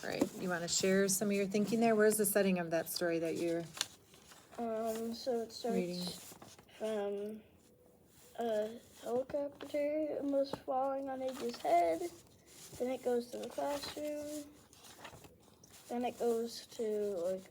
right, you want to share some of your thinking there? Where's the setting of that story that you're So it starts reading? from a helicopter almost falling on AJ's head. Then it goes to the classroom. Then it goes to like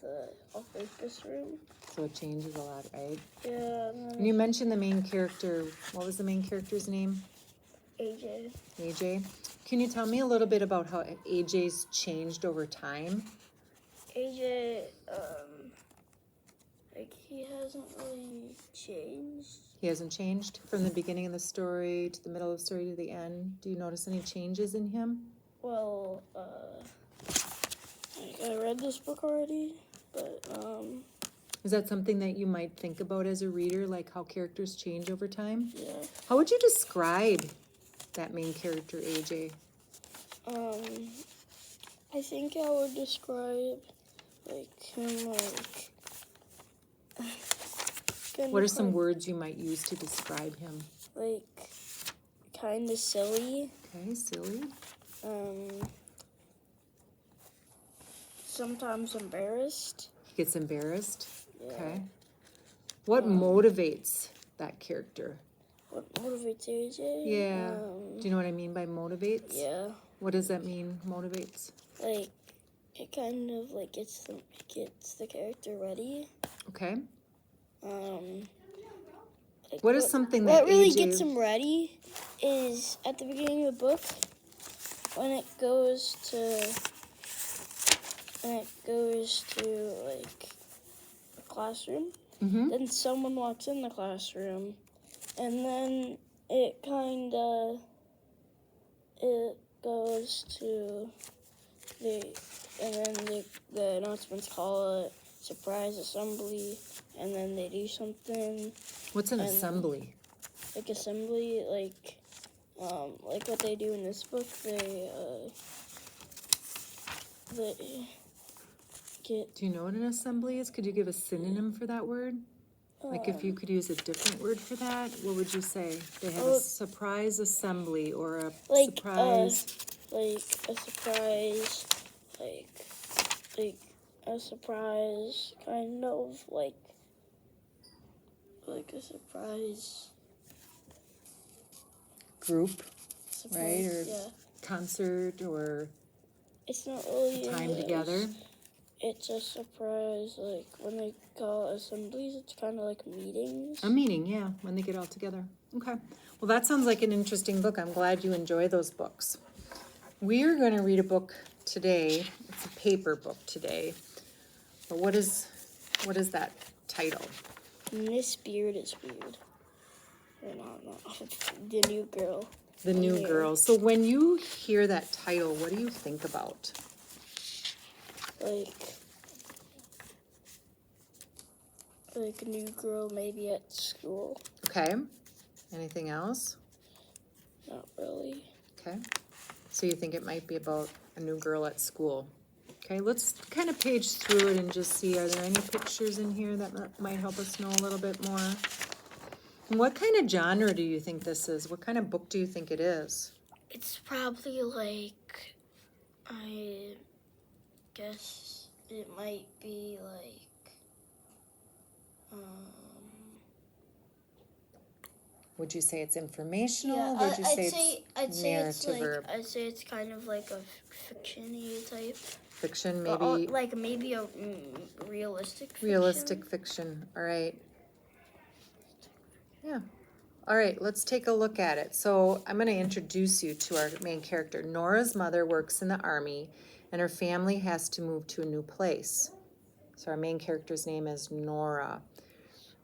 the all-purpose room. So it changes a lot, right? Yeah. And you mentioned the main character. What was the main character's name? AJ. AJ. Can you tell me a little bit about how AJ's changed over time? AJ, like he hasn't really changed. He hasn't changed from the beginning of the story to the middle of the story to the end. Do you notice any changes in him? Well, I read this book already, but Is that something that you might think about as a reader, like how characters change over time? yeah. How would you describe that main character, AJ? I think I would describe like him like. What are some words you might use to describe him? Like, kind of silly. Okay, silly. Sometimes embarrassed. He gets embarrassed. Yeah. Okay. What motivates that character? What motivates AJ? Yeah. Do you know what I mean by motivates? Yeah. What does that mean, motivates? Like, it kind of like gets the character ready. Okay. Like What is something that what really AJ gets him ready is at the beginning of the book when it goes to like a classroom. Mm-hmm. Then someone walks in the classroom, and then it goes to the announcements call it surprise assembly, and then they do something. What's an assembly? Like assembly, like what they do in this book, they get. Do you know what an assembly is? Could you give a synonym for that word? Like if you could use a different word for that, what would you say? They have a surprise assembly or a surprise. Like a surprise, like a surprise, kind of like a surprise Group, right? Or yeah. concert or It's not really time together. It's a surprise, like when they call assemblies, it's kind of like meetings. A meeting, yeah, when they get all together. Okay. Well, that sounds like an interesting book. I'm glad you enjoy those books. We are going to read a book today. It's a paper book today. But what is that title? Miss Beard is weird. Or not. The New Girl. The New Girl. So when you hear that title, what do you think about? Like a new girl maybe at school. Okay. Anything else? Not really. Okay. So you think it might be about a new girl at school. Okay, let's kind of page through it and just see, are there any pictures in here that might help us know a little bit more? And what kind of genre do you think this is? What kind of book do you think it is? It's probably like, I guess it might be like, Would you say it's informational? yeah, Would you say it's narrative or I'd say it's kind of like a fiction-y type. fiction, maybe? Like maybe a realistic fiction. Realistic fiction, all right. Yeah. All right, let's take a look at it. So I'm going to introduce you to our main character. Nora's mother works in the army, and her family has to move to a new place. So our main character's name is Nora.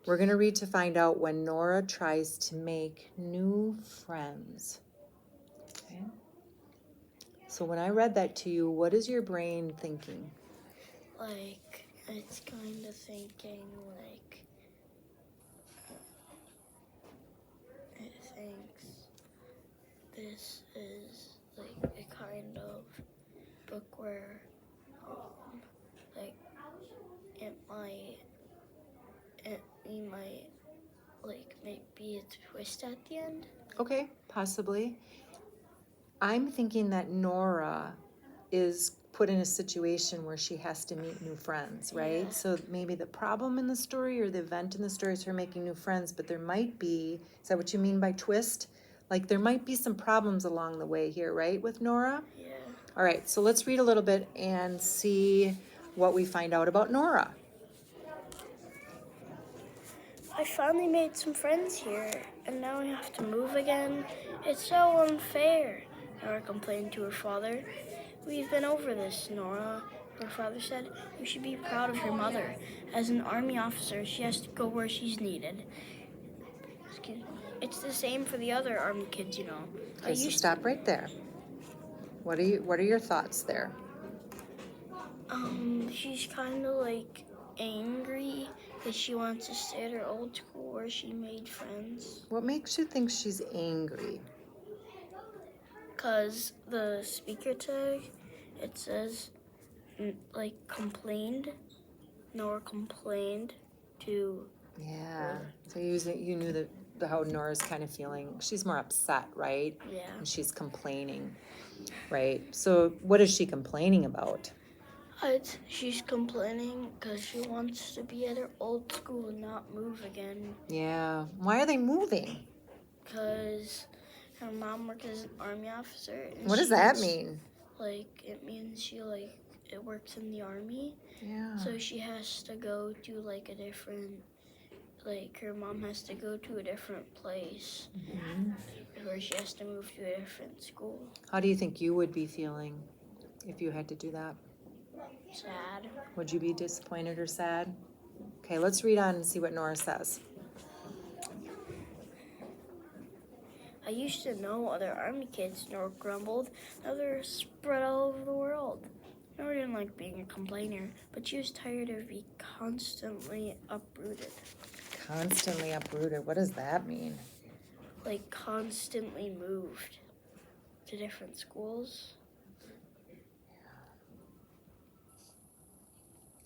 We're going to read to find out when Nora tries to make new friends. Okay. So when I read that to you, what is your brain thinking? Like, it's kind of thinking like, it thinks this is like a kind of book where, like, we might, like, maybe a twist at the end. Okay, possibly. I'm thinking that Nora is put in a situation where she has to meet new friends, right? Yeah. So maybe the problem in the story or the event in the story is her making new friends, but there might be, is that what you mean by twist? Like there might be some problems along the way here, right, with Nora? Yeah. All right, so let's read a little bit and see what we find out about Nora. I finally made some friends here, and now I have to move again. It's so unfair, Nora complained to her father. We've been over this, Nora, her father said. You should be proud of your mother. As an army officer, she has to go where she's needed. Excuse me. It's the same for the other army kids, you know. Okay, so stop right there. What are your thoughts there? She's kind of like angry because she wants to stay at her old school where she made friends. What makes you think she's angry? Because the speaker tag, it says, like, complained. Nora complained to. Yeah. So you knew how Nora's kind of feeling. She's more upset, right? Yeah. And she's complaining, right? So what is she complaining about? She's complaining because she wants to be at her old school and not move again. Yeah. Why are they moving? Because her mom works as an army officer. And What does that mean? Like, it means it works in the army. Yeah. So she has to go to, like, a different, like, her mom has to go to a different place where she has to move to a different school. How do you think you would be feeling if you had to do that? Sad. Would you be disappointed or sad? Okay, let's read on and see what Nora says. I used to know other army kids, Nora grumbled. Now they're spread all over the world. Nora didn't like being a complainer, but she was tired of being constantly uprooted. Constantly uprooted. What does that mean? Like constantly moved to different schools.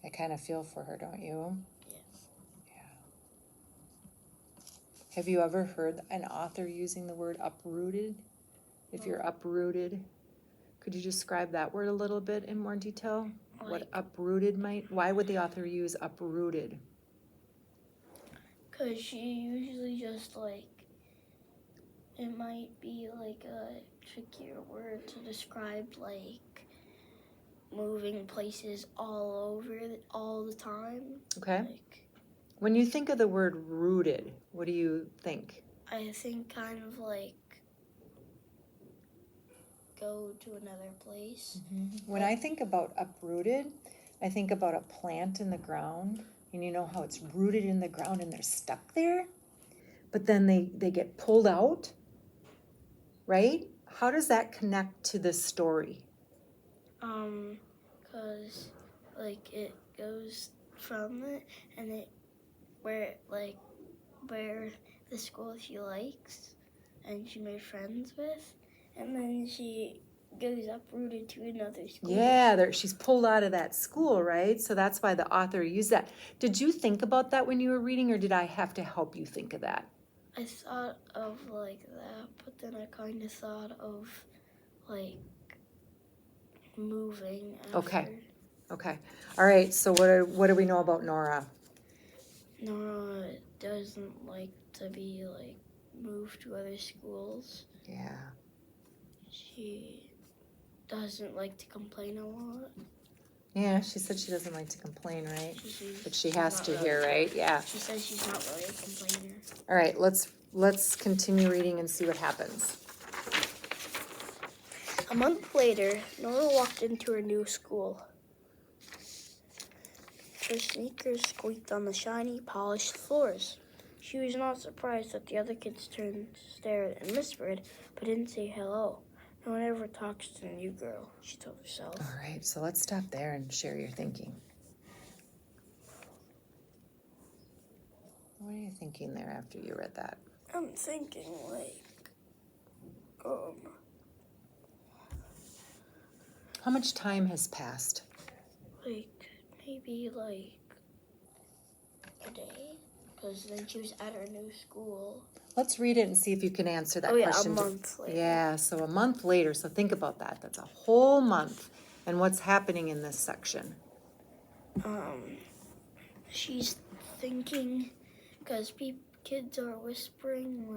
I kind of feel for her, don't you? Yeah. Yeah. Have you ever heard an author using the word uprooted? If you're uprooted, could you describe that word a little bit in more detail? What uprooted why would the author use uprooted? Because she usually just it might be like a trickier word to describe like moving places all over all the time. Okay. Like, when you think of the word rooted, what do you think? I think kind of like go to another place. When I think about uprooted, I think about a plant in the ground, and you know how it's rooted in the ground and they're stuck there, but then they get pulled out, right? How does that connect to this story? Cause like it goes from it and it where the school she likes and she made friends with, and then she goes uprooted to another school. Yeah, she's pulled out of that school, right? So that's why the author used that. Did you think about that when you were reading, or did I have to help you think of that? I thought of like that, but then I kind of thought of like moving after. Okay. All right, so what do we know about Nora? Nora doesn't like to be like moved to other schools. Yeah. She doesn't like to complain a lot. Yeah, she said she doesn't like to complain, right? But she she's has not to really. here, right? Yeah. She says she's not really a complainer. All right, let's continue reading and see what happens. A month later, Nora walked into her new school. Her sneakers squeaked on the shiny, polished floors. She was not surprised that the other kids turned, stared, and whispered, but didn't say hello. No one ever talks to the new girl, she told herself. All right, so let's stop there and share your thinking. What are you thinking there after you read that? I'm thinking, How much time has passed? Maybe a day, because then she was at her new school. Let's read it and see if you can answer that Oh yeah, a question. month later. Yeah, so a month later. So think about that. That's a whole month. And what's happening in this section? She's thinking, because kids are whispering,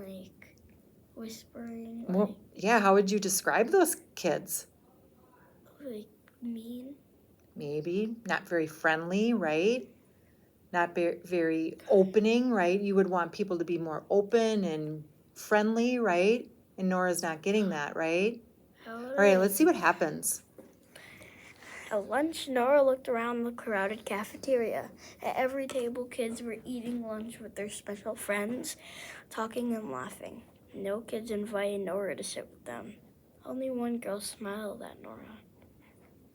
Well, yeah, how would you describe those kids? like mean. Maybe not very friendly, right? Not very opening, right? You would want people to be more open and friendly, right? And Nora's not getting that, right? All right, let's see what happens. At lunch, Nora looked around the crowded cafeteria. At every table, kids were eating lunch with their special friends, talking and laughing. No kids invited Nora to sit with them. Only one girl smiled at Nora.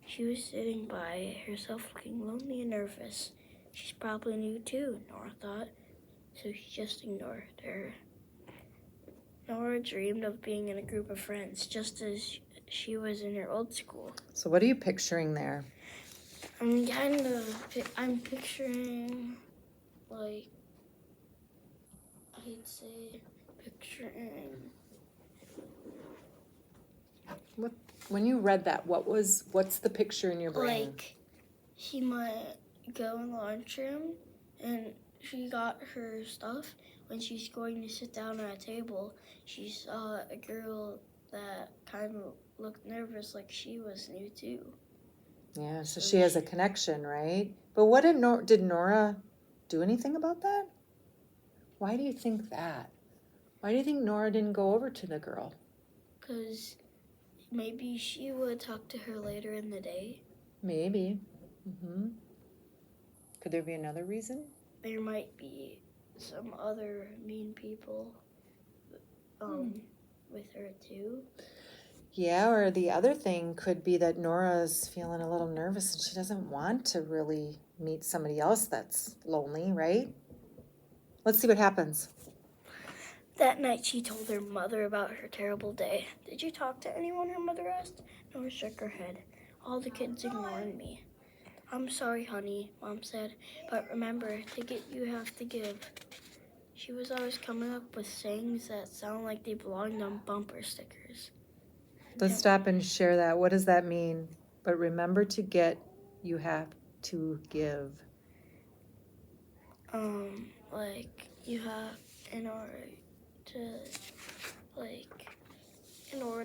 She was sitting by herself looking lonely and nervous. She's probably new too, Nora thought, so she just ignored her. Nora dreamed of being in a group of friends, just as she was in her old school. So what are you picturing there? I'm picturing, like, I'd say picturing. When you read that, what's the picture in your brain? Like, she might go in the lunchroom and she got her stuff. When she's going to sit down at a table, she saw a girl that kind of looked nervous, like she was new too. Yeah, so she has a connection, right? But what did Nora do anything about that? Why do you think that? Why do you think Nora didn't go over to the girl? Because maybe she would talk to her later in the day. Maybe. Could there be another reason? There might be some other mean people with her too. Yeah, or the other thing could be that Nora's feeling a little nervous and she doesn't want to really meet somebody else that's lonely, right? Let's see what happens. That night she told her mother about her terrible day. Did you talk to anyone? Her mother asked. Nora shook her head. All the kids ignored me. I'm sorry, honey, Mom said, but remember, to get you have to give. She was always coming up with sayings that sound like they belonged on bumper stickers. Let's stop and share that. What does that mean? But remember, to get, you have to give. Like, you have, in order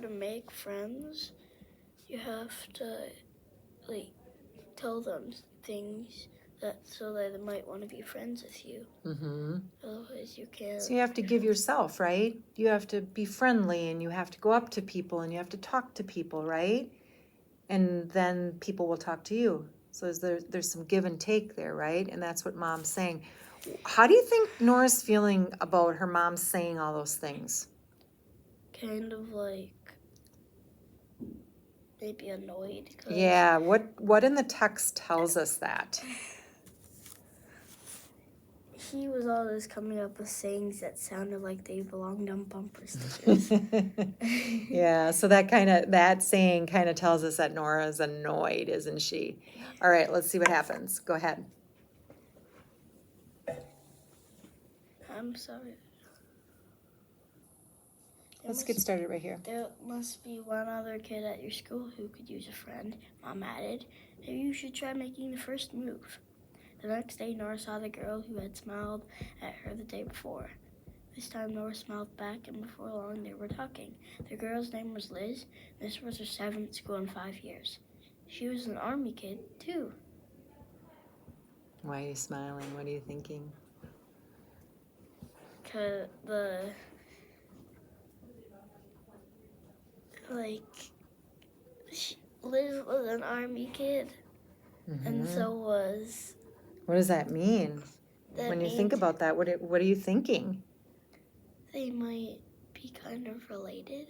to make friends, you have to, like, tell them things so that they might want to be friends with you. Otherwise you can't. So you have to give yourself, right? You have to be friendly and you have to go up to people and you have to talk to people, right? And then people will talk to you. So there's some give and take there, right? And that's what Mom's saying. How do you think Nora's feeling about her mom saying all those things? Kind of like maybe annoyed. Yeah, what in the text tells us that? He was always coming up with sayings that sounded like they belonged on bumper stickers. Yeah, so that saying kind of tells us that Nora's annoyed, isn't she? All right, let's see what happens. Go ahead. I'm sorry. Let's get started right here. There must be one other kid at your school who could use a friend, Mom added. Maybe you should try making the first move. The next day, Nora saw the girl who had smiled at her the day before. This time, Nora smiled back, and before long, they were talking. The girl's name was Liz. This was her 7th school in 5 years. She was an Army kid, too. Why are you smiling? What are you thinking? Because Liz was an Army kid, and so was... What does that mean? When you think about that, what are you thinking? They might be kind of related.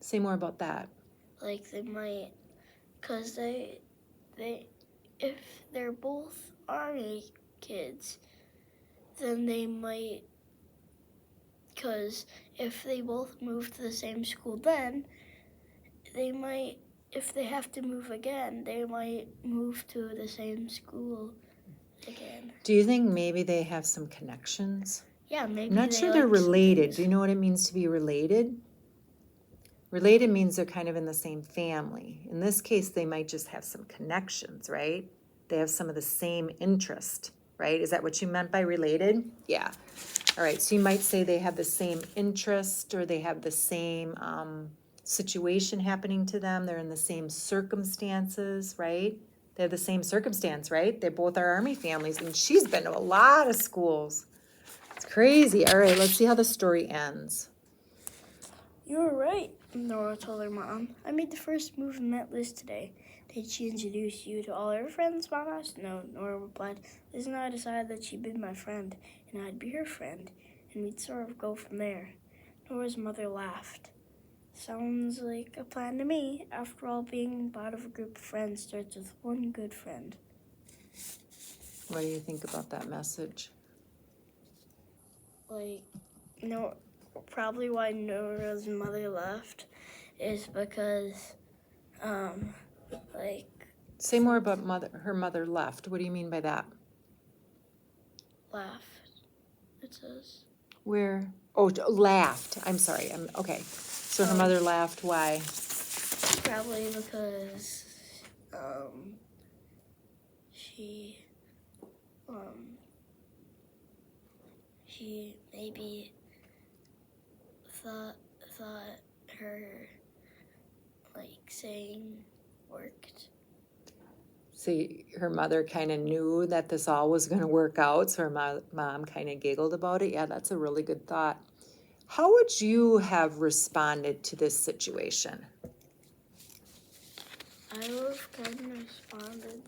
Say more about that. Like they might, because if they're both Army kids, then they might, because if they both move to the same school, then they might, if they have to move again, they might move to the same school again. Do you think maybe they have some connections? Yeah, maybe I'm not they sure they're like related. siblings. Do you know what it means to be related? Related means they're kind of in the same family. In this case, they might just have some connections, right? They have some of the same interest, right? Is that what you meant by related? Yeah. All right, so you might say they have the same interest or they have the same situation happening to them. They're in the same circumstances, right? They have the same circumstance, right? They both are Army families, and she's been to a lot of schools. It's crazy. All right, let's see how the story ends. You were right, Nora told her mom. I made the first move and met Liz today. Did she introduce you to all her friends, Mom asked. No, Nora replied. Liz and I decided that she'd be my friend, and I'd be her friend, and we'd sort of go from there. Nora's mother laughed. Sounds like a plan to me. After all, being part of a group of friends starts with one good friend. What do you think about that message? Probably why Nora's mother left is because, Say more about her mother left. What do you mean by that? laughed, it says. Where? Oh, laughed. I'm sorry. Okay. So her mother laughed. Why? Probably because, she maybe thought her, saying worked. See, her mother kind of knew that this all was going to work out, so her mom kind of giggled about it. Yeah, that's a really good thought. How would you have responded to this situation? I would have kind of responded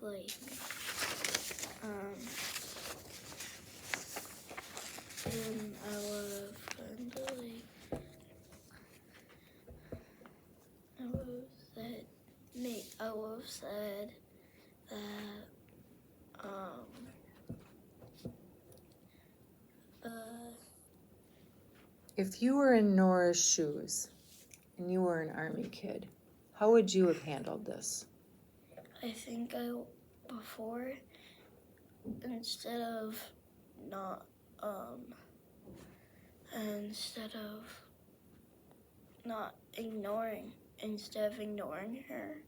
and I would have kind of I would have said that, If you were in Nora's shoes and you were an Army kid, how would you have handled this? I think before, instead of not, instead of ignoring her,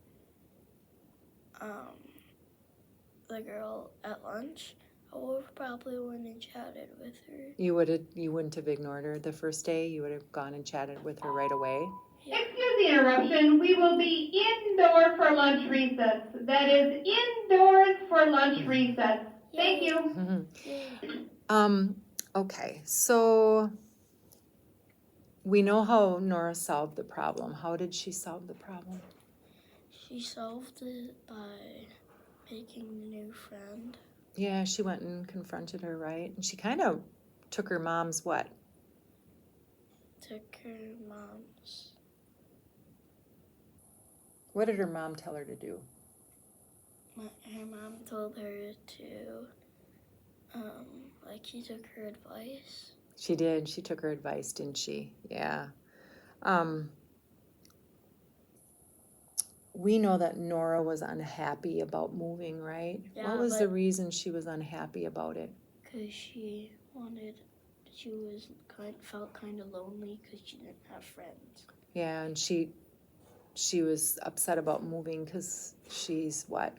the girl at lunch, I would have probably went and chatted with her. You wouldn't have ignored her the first day? You would have gone and chatted with her right away? Excuse the interruption. We will be indoor for lunch recess. That is indoors for lunch recess. Thank you. Okay, so we know how Nora solved the problem. How did she solve the problem? She solved it by making a new friend. Yeah, she went and confronted her, right? And she kind of took her mom's what? Took her mom's. What did her mom tell her to do? Her mom told her to, she took her advice. She did. She took her advice, didn't she? Yeah. We know that Nora was unhappy about moving, right? Yeah, what was the reason she was unhappy about it? Because she felt kind of lonely because she didn't have friends. Yeah, and she was upset about moving because she's what?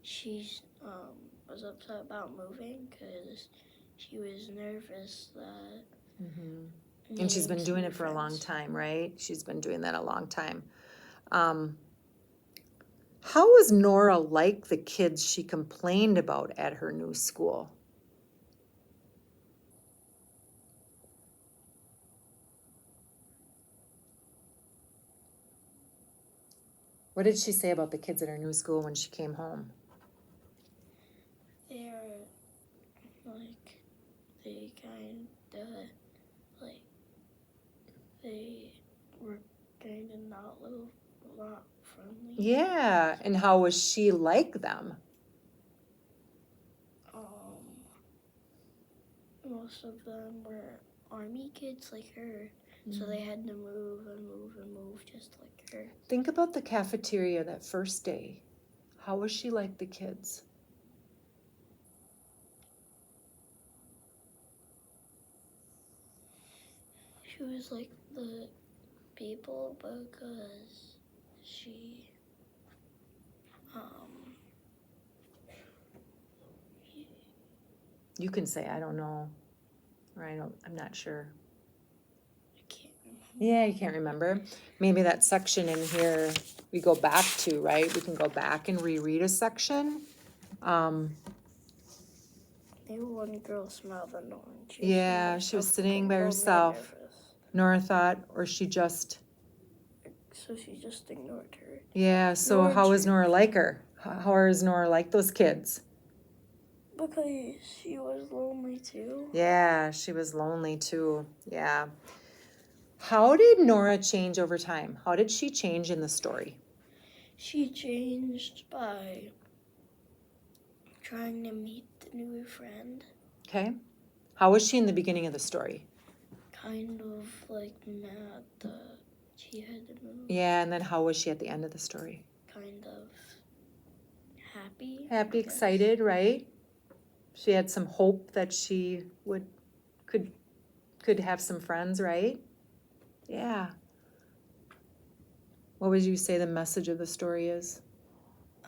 She was upset about moving because she was nervous that. And she's been doing it for a long time, right? She's been doing that a long time. How was Nora like the kids she complained about at her new school? What did she say about the kids at her new school when she came home? They were kind of not friendly. Yeah, and how was she like them? Most of them were Army kids like her, so they had to move and move and move just like her. Think about the cafeteria that first day. How was she like the kids? choose like the people because she You can say, I don't know, or I'm not sure. I can't remember. Yeah, you can't remember. Maybe that section in here we go back to, right? We can go back and reread a section. Maybe one girl smiled at Nora. Yeah, she was sitting by herself. Nora thought, or she just. So she just ignored her. Yeah, so how is Nora like her? How is Nora like those kids? Because she was lonely too. Yeah, she was lonely too. Yeah. How did Nora change over time? How did she change in the story? She changed by trying to meet the new friend. Okay. How was she in the beginning of the story? Kind of like mad that she had to move. Yeah, and then how was she at the end of the story? Kind of happy. Happy, I guess. excited, right? She had some hope that she could have some friends, right? Yeah. What would you say the message of the story is?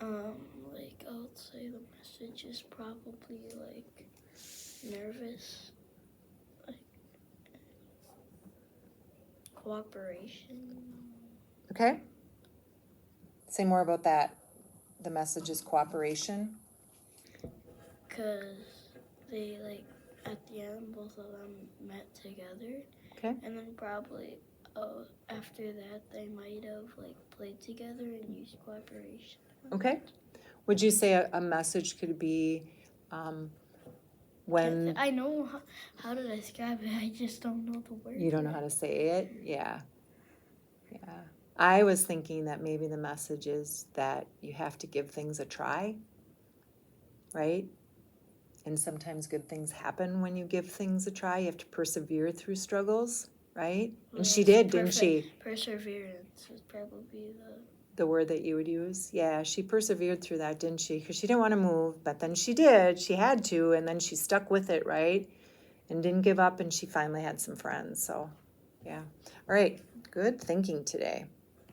Like I would say the message is probably like nervous, like cooperation. Okay. Say more about that. The message is cooperation. Cause they like at the end both of them met together. Okay. And then probably after that they might have like played together and used cooperation. Okay. Would you say a message could be when I know how to describe it. I just don't know the word. you don't know how to say it? Yeah. Yeah. I was thinking that maybe the message is that you have to give things a try, right? And sometimes good things happen when you give things a try. You have to persevere through struggles, right? And she did, didn't she? Perseverance is probably The word that you would use. Yeah, she persevered through that, didn't she? Because she didn't want to move, but then she did. She had to, and then she stuck with it, right? And didn't give up, and she finally had some friends. So, yeah. All right, good thinking today.